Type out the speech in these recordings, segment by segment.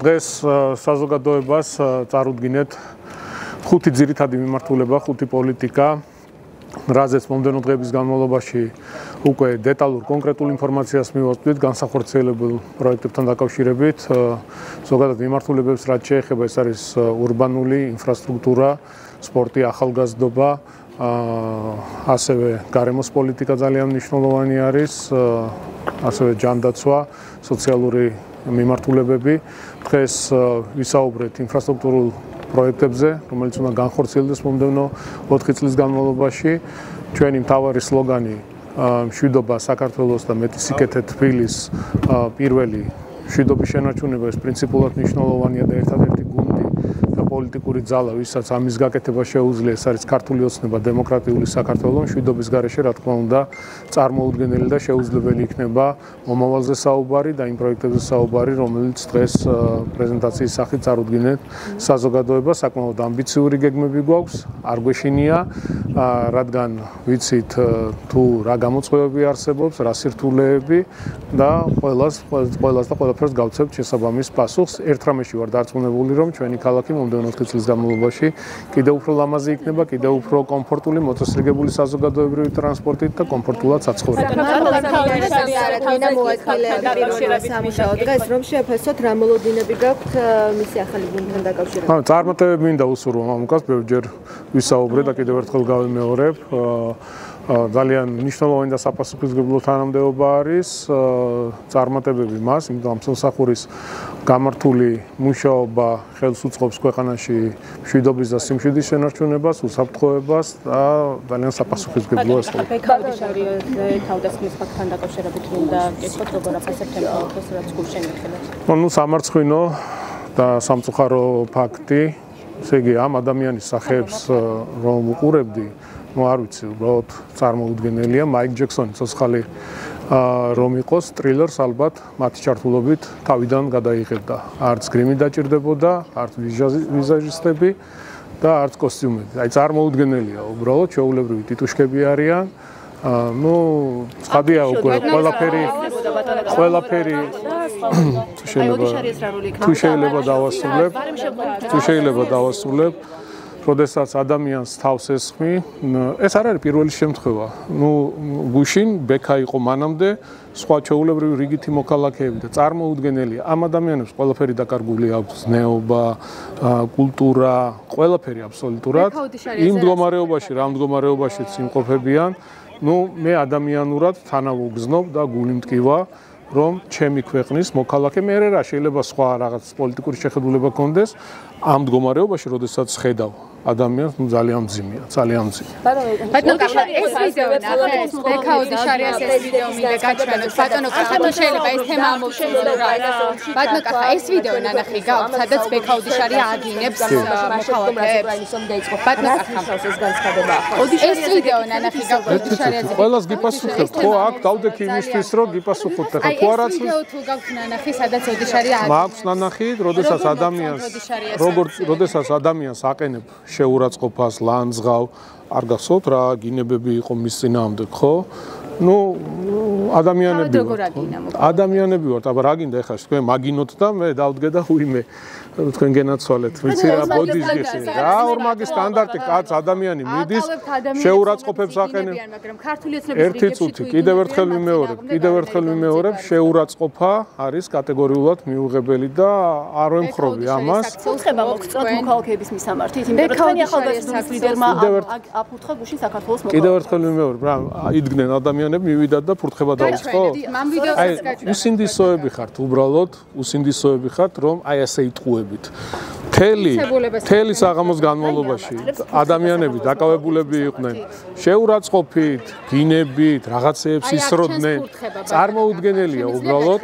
დღეს საზოგადოებას წარუდგინეთ ხუთი ძირითადი მიმართულება, ხუთი პოლიტიკა, რაზეც მომდევნო დღეების განმავლობაში უკვე დეტალურ კონკრეტულ ინფორმაციას მივაწვდით განსახორციელებულ პროექტებთან დაკავშირებით, ზოგადად მიმართულებებს რაც შეეხება, ეს არის ურბანული ინფრასტრუქტურა, სპორტი, ახალგაზრდობა, ასევე გარემოს პოლიტიკა ძალიან მნიშვნელოვანი არის, ასევე ჯანდაცვა, სოციალური მიმართულებები. დღეს ვისაუბრეთ ინფრასტრუქტურულ პროექტებზე, რომელიც უნდა განხორციელდეს მომდევნო 4 წლის განმავლობაში. ჩვენი მთავარი სლოგანი მშვიდობა საქართველოს და მეტი სიკეთე თბილის პირველი მშვიდობის შენარჩუნება ეს პრინციპულად მნიშვნელოვანია და ერთადერთი გუნდი და პოლიტიკური ძალა, ვისაც ამის გაკეთება შეუძლია, ეს არის ქართული ოცნება დემოკრატიული საქართველო, მშვიდობის გარეშე, რა თქმა უნდა, წარმოუდგენელი და შეუძლებელი იქნება მომავალზე საუბარი და იმ პროექტებზე საუბარი, რომელიც დღეს პრეზენტაციის სახით წარუდგინეთ საზოგადოებას. საკმაოდ ამბიციური გეგმები გვაქვს, არ გვეშინია, რადგან ვიცით თუ რა გამოწვევები არსებობს, რა სირთულეები და ყველას და ყველაფერს გავცემთ შესაბამის პასუხს. ერთ რამეში ვარ დარწმუნებული, რომ ჩვენი ქალაქი მომდევნო 4 წლის განმავლობაში კიდევ უფრო ლამაზი იქნება, კიდევ უფრო კომფორტული, მოწესრიგებული საზოგადოებრივი ტრანსპორტით და კომფორტულად საცხოვრებლად. დღეს რომ შეფასოთ რა მოლოდინები გაქვთ მისი ახალი გუნდთან დაკავშირებით? წარმატებები მინდა უსურვო მამუკას, ბევრჯერ ვისაუბრე და კიდევ ერთხელ გავიმეორებ. ძალიან მნიშვნელოვანი და საპასუხისმგებლო თანამდებობა არის წარმატებები მას, იმიტომ რომ სამსახურის გამართული მუშაობა ხელს უწყობს ქვეყანაში მშვიდობის და სიმშვიდის შენარჩუნებას, უსაფრთხოებას და ძალიან საპასუხისმგებლოა ეს. თავდასხმის ფაქტთან დაკავშირებით მინდა გეკითხოთ, როგორ აფასებთ ეს რაც გულშემატკივრებს? ნუ სამარცხვინო და სამწუხარო ფაქტი, ესე იგი ამ ადამიანის სახეებს რომ უყურებდი, არ ვიცი, უბრალოდ წარმოუდგენელია. მაიკ ჯექსონი ცოცხალი რომ იყოს, ტრილერს ალბათ მათი ჩართულობით თავიდან გადაიღებდა. არც გრიმი დაჭირდებოდა, არც ვიზაჟისტები და არც კოსტიუმები. აი წარმოუდგენელია, უბრალოდ ჩვეულებრივი ტიტუშკები არიან. ნუ ცხადია უკვე ყველაფერი თუ შეიძლება დავასრულებ, როდესაც ადამიანს თავს ესხმი, ეს არ არის პირველი შემთხვევა. ნუ გუშინ ბექა იყო მანამდე, სხვა ჩვეულებრივი რიგითი მოქალაქეები და წარმოუდგენელია. ამ ადამიანებს ყველაფერი დაკარგული აქვს, ზნეობა, კულტურა, ყველაფერი აბსოლუტურად. იმ მდგომარეობაში, რა მდგომარეობაშიც იმყოფებიან, ნუ მე ადამიანურად თანავუგზნობ და გული მტკივა, რომ ჩემი ქვეყნის მოქალაქე მე რა შეიძლება სხვა რაღაც პოლიტიკური შეხედულება გქონდეს, ამ მდგომარეობაში, როდესაც ხედავ ადამიანს, ნუ ძალიან მძიმეა, ძალიან მძიმე. ბატონო კახა, ეს ვიდეო ნახეთ, ბექაუდი შარიას ეს ვიდეო მინდა გაჩვენოთ. ბატონო კახა, შეიძლება ეს თემა ამოვშენოთ რა. ბატონო კახა, ეს ვიდეო ნანახი გაქვთ, სადაც ბექაუდი შარია აგინებს მოქალაქეებს. ბატონო კახა, ეს განცხადება. ეს ვიდეო ნანახი გაქვთ შარიაზე. ყველას გიპასუხებ, ხო, აქ დავდექი იმისთვის, რომ გიპასუხოთ. ეხლა თუ არაც ვიდეო თუ გაქვთ ნანახი, სადაც ოდი შარია აგინებს. მაქვს ნანახი, როდესაც ადამიანს აყენებ შეურაცხყოფას, ლანძღავ, არ გახსოვთ რა გინებები იყო მის წინააღმდეგ, ხო? ნუ ადამიანები ვართ, აბა რა გინდა ეხლა თქვენ მაგინოთ და მე დავდგე და უიმე თქვენ გენაცვალეთ. ვიცი რა ბოდიშგეს რა ორმაგი სტანდარტი კაც ადამიანი მიდის შეურაცხყოფებს აყენებს. ერთი წუთი კიდევ ერთხელ ვიმეორებ, შეურაცხყოფა არის კატეგორიულად მიუღებელი და არ ვემხრობი ამას. კურთხება მოგწონთ მოქალაქეების მისამართით, იმიტომ რომ თქვენი ახალგაზრდობის ლიდერმა აფურთხა გუშინ საქართველოს მოქალაქეებს. კიდევ ერთხელ ვიმეორებ, რა იდგნენ ადამიანები, მივიდათ და ფურთხება დაიწყო. აი უსინდისოები ხართ, უბრალოდ უსინდისოები ხართ, რომ აი ასე იტყუებით. მთელი საღამოს განმავლობაში ადამიანები დაკავებულები იყვნენ შეურაცხყოფით, გინებით, რაღაცეებს ისროდნენ. წარმოუდგენელია უბრალოდ.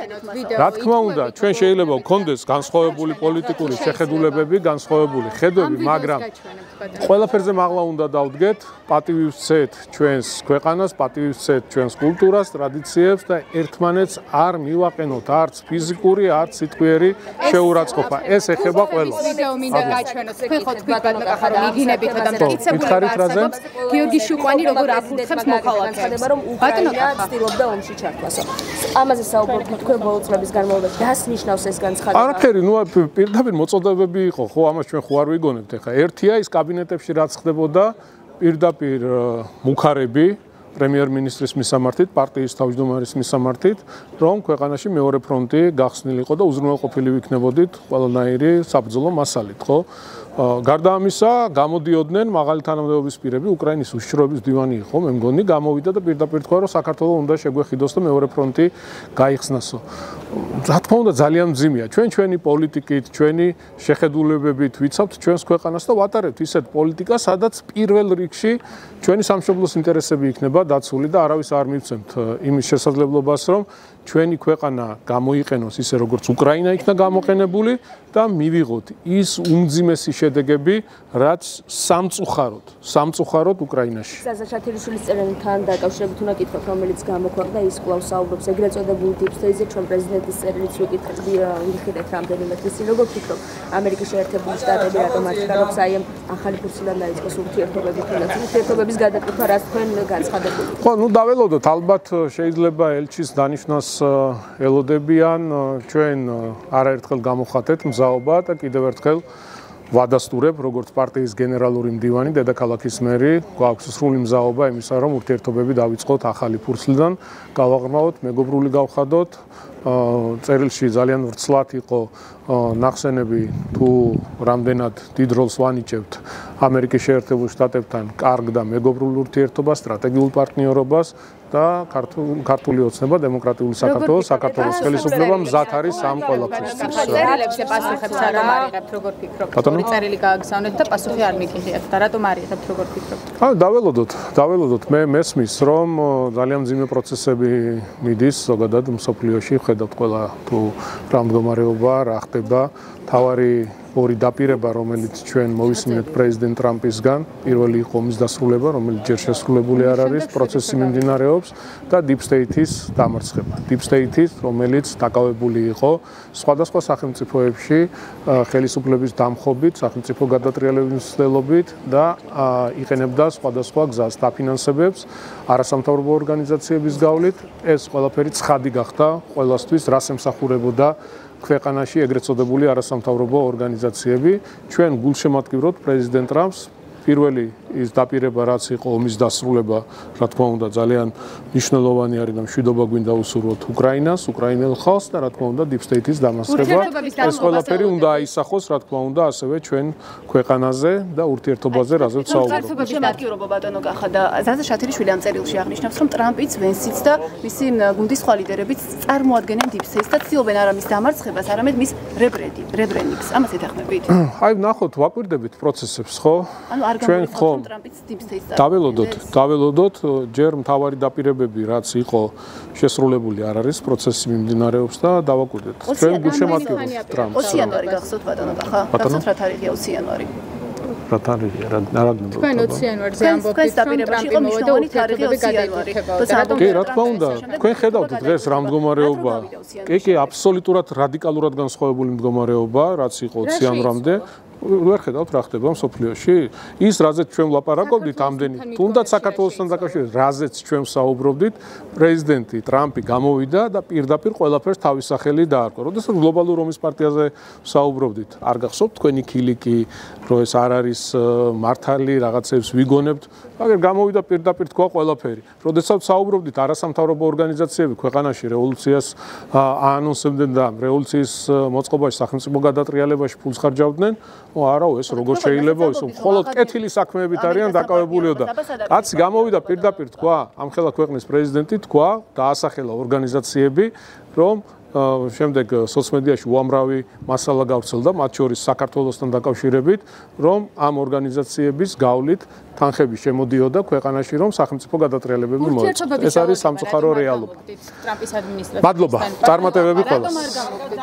რა თქმა უნდა, ჩვენ შეიძლება ვქონდეს განსხვავებული პოლიტიკური შეხედულებები, განსხვავებული ხედვები, მაგრამ ყველაფერზე მაღლა უნდა დავდგეთ, პატივი ვცეთ ჩვენს ქვეყანას, პატივი ვცეთ ჩვენს კულტურას, ტრადიციებს და ერთმანეთს არ მივაყენოთ არც ფიზიკური, არც სიტყვიერი შეურაცხყოფა. ეს ეხება ყველას. ვიდეო მინდა გაჩვენოთ. თქვენ ხო თქვით ბატონო კახა რომ იგინებით და მტკიცებული არსებობს გიორგი შუკვანი როგორ აფურთხებს მოქალაქეებს. ბატონო კახა ცდილობდა ომში ჩართვასო. ამაზე საუბრობთ თქვენ ბოლო წლების განმავლობაში. რას ნიშნავს ეს განცხადება? არაფერი, ნუ პირდაპირ მოწოდებები იყო, ხო, ამას ჩვენ ხო არ ვიგონებთ ეხლა. ერთია ის კაბინეტებში რაც ხდებოდა პირდაპირ მუხარები პრემიერ-მინისტრის მისამართით, პარტიის თავმჯდომარის მისამართით, რომ ქვეყანაში მეორე ფრონტი გახსნილიყო და უზრუნველყოფილი ვიქნებოდით ყველანაირი საბრძოლო მასალით, ხო? გარდა ამისა, გამოდიოდნენ მაღალი თანამდებობის პირები, უკრაინის უშიშროების დივანი იყო, მე მგონი, გამოვიდა და პირდაპირ თქვა, რომ საქართველოს უნდა შეგვეხიდოს და მეორე ფრონტი გაიხსნასო. რა თქმა უნდა, ძალიან მძიმეა. ჩვენი პოლიტიკით, ჩვენი შეხედულებებით ვიცავთ ჩვენს ქვეყანას და ვატარებთ ისეთ პოლიტიკას, სადაც პირველ რიგში ჩვენი სამშობლოს ინტერესები იქნება დაცული და არავის არ მივცემთ იმის შესაძლებლობას, რომ ჩვენი ქვეყანა გამოიყენოს ისე როგორც უკრაინა იქნა გამოყენებული და მივიღოთ ის უმძიმესი შედეგები, რაც სამწუხაროდ უკრაინაში. ზაზა შათილიშვილის წერილთან დაკავშირებით უნდა კითხოთ, რომელიც გამოქვეყნდა ის კვლავ საუბრობს ეგრეთ წოდებული deep state-ზე, ჩვენ პრეზიდენტის წერილიც ვიკითხეთ, ვიხილეთ რამდენიმე დღის წინ, როგორ ფიქრობ, ამერიკის შეერთებული შტატები რატომ აჩქარებს აი ამ ახალი კურსიდან დაიწყოს ურთიერთობები თუნდაც ურთიერთობების გადაკეთება, რაც თქვენ განცხადებული? ხო, ნუ დაველოდოთ, ალბათ შეიძლება ელჩის დანიშვნას ელოდებიან, ჩვენ არაერთხელ გამოვხატეთ მზაობა და კიდევ ერთხელ ვადასტურებ, როგორც პარტიის გენერალური მდივანი, დედაქალაქის მერი, გვაქვს სრული მზაობა იმისა, რომ ურთიერთობები დავიწყოთ ახალი ფურცლიდან, გავაღრმავოთ, მეგობრული გავხადოთ. წერილში ძალიან ვრცლად იყო ნახსენები თუ რამდენად დიდ როლს ვანიჭებთ ამერიკის შეერთებულ შტატებთან კარგ და მეგობრულ ურთიერთობას, სტრატეგიულ პარტნიორობას და ქართული ოცნება დემოკრატიული საქართველოს ხელისუფლება მზად არის ამ ყველაფერს. წერილებს პასუხებს არ არიღებთ, როგორ ფიქრობთ? ორი წერილი გააგზავნეთ და პასუხი არ მიგიღიათ და რატომ არიღებთ, როგორ ფიქრობთ? დაველოდოთ, მე მესმის, რომ ძალიან მძიმე პროცესები მიდის ზოგადად მსოფლიოში, ხედავთ ყველა თუ რა მდგომარეობა, რა ხდება, თავარი ორი დაპირება, რომელიც ჩვენ მოვისმინეთ პრეზიდენტ ტრამპისგან, პირველი იყო ომის დასრულება, რომელიც ჯერ შესრულებული არ არის, პროცესი მიმდინარეობს და deep state-ის დამარცხება. Deep state-ის, რომელიც დაკავებული იყო სხვადასხვა სახელმწიფოებში ხელისუფლების დამხობით, სახელმწიფო გადატრიალების მცდელობით და იყენებდა სხვადასხვა გზას დაფინანსებებს არასამთავრობო ორგანიზაციების გავლით. ეს ყველაფერი ცხადი გახდა ყველასთვის, რას ემსახურებოდა ქვეყანაში ეგრეთ წოდებული არასამთავრობო ორგანიზაციები. ჩვენ გულშემატკივრობთ პრეზიდენტ ტრამპს. პირველი ის დაპირება, რაც იყო ომის დასრულება, რა თქმა უნდა, ძალიან მნიშვნელოვანი არის და მშვიდობა გვინდა უსურვოთ უკრაინას, უკრაინელ ხალხს და რა თქმა უნდა, deep state-ის დამასწრება. ეს ყველაფერი უნდა აისახოს, რა თქმა უნდა, ასევე ჩვენ ქვეყანაზე და ურთიერთობაზე, რაზეც საუბრობთ. გულშემატკივრობა ბატონო კახა და ზაზა შათილიშვილი ამ წერილში აღნიშნავს, რომ ტრამპიც, ვენსიც და მისი გუნდის სხვა ლიდერებიც წარმოადგენენ deep state-ს და ცდილობენ არა მის დამარცხებას, არამედ მის რებრენინგს. ამას ეთანხმებით? აი, ნახოთ, ვაკვირდებით პროცესებს, ხო? ჩვენ ხო დაველოდოთ, ჯერ მთავარი დაპირებები, რაც იყო შესრულებული არ არის, პროცესი მიმდინარეობს და დავაკვირდეთ. ჩვენ გულშემატკივრობთ ტრამპს. 20 იანვარი გახსოვთ ბატონო კახა? გახსოვთ რა თარიღია 20 იანვარი? რა თარიღია? რა გნებობთ? თქვენ 20 იანვარზე ამბობთ, რომ ტრამპი მოვიდა ურთიერთობები გადაიქცევა. კი, რა თქმა უნდა, თქვენ ხედავთ დღეს რა მდგომარეობა. კი, აბსოლუტურად რადიკალურად განსხვავებული მდგომარეობა, რაც იყო 20 იანვრამდე. ვერ ხედავთ რა ხდება მსოფლიოში? ის რაზეც ჩვენ ვლაპარაკობდით ამდენი, თუნდაც საქართველოსთან დაკავშირებით, რაზეც ჩვენ საუბრობდით, პრეზიდენტი ტრამპი გამოვიდა და პირდაპირ ყველაფერს თავის სახელი დაარქვა. როდესაც გლობალურ ომის პარტიაზე საუბრობდით, არ გახსოვთ თქვენი ქილიკი, რომ ეს არ არის მართალი, რაღაცებს ვიგონებთ, მაგრამ გამოვიდა პირდაპირ თქვა ყველაფერი. როდესაც საუბრობდით არასამთავრობო ორგანიზაციები ქვეყანაში რევოლუციას აანონსებდნენ და რევოლუციის მოწყობაში, სახელმწიფო გადატრიალებაში ფულს ხარჯავდნენ, არა, ეს როგორ შეიძლება ის მხოლოდ კეთილი საქმეებით არიან დაკავებულიო და კაცი გამოვიდა პირდაპირ თქვა, ამხელა ქვეყნის პრეზიდენტი თქვა, დაასახელა ორგანიზაციები, რომ შემდეგ სოციალ-მედიაში უამრავი მასალა გავრცელდა, მათ შორის საქართველოსთან დაკავშირებით, რომ ამ ორგანიზაციების გავლით თანხები შემოდიოდა ქვეყანაში, რომ სახელმწიფო გადატრიალებები მოეწყო. ეს არის სამწუხარო რეალობა. ტრამპის ადმინისტრაციის. მადლობა, წარმატებები ყველას.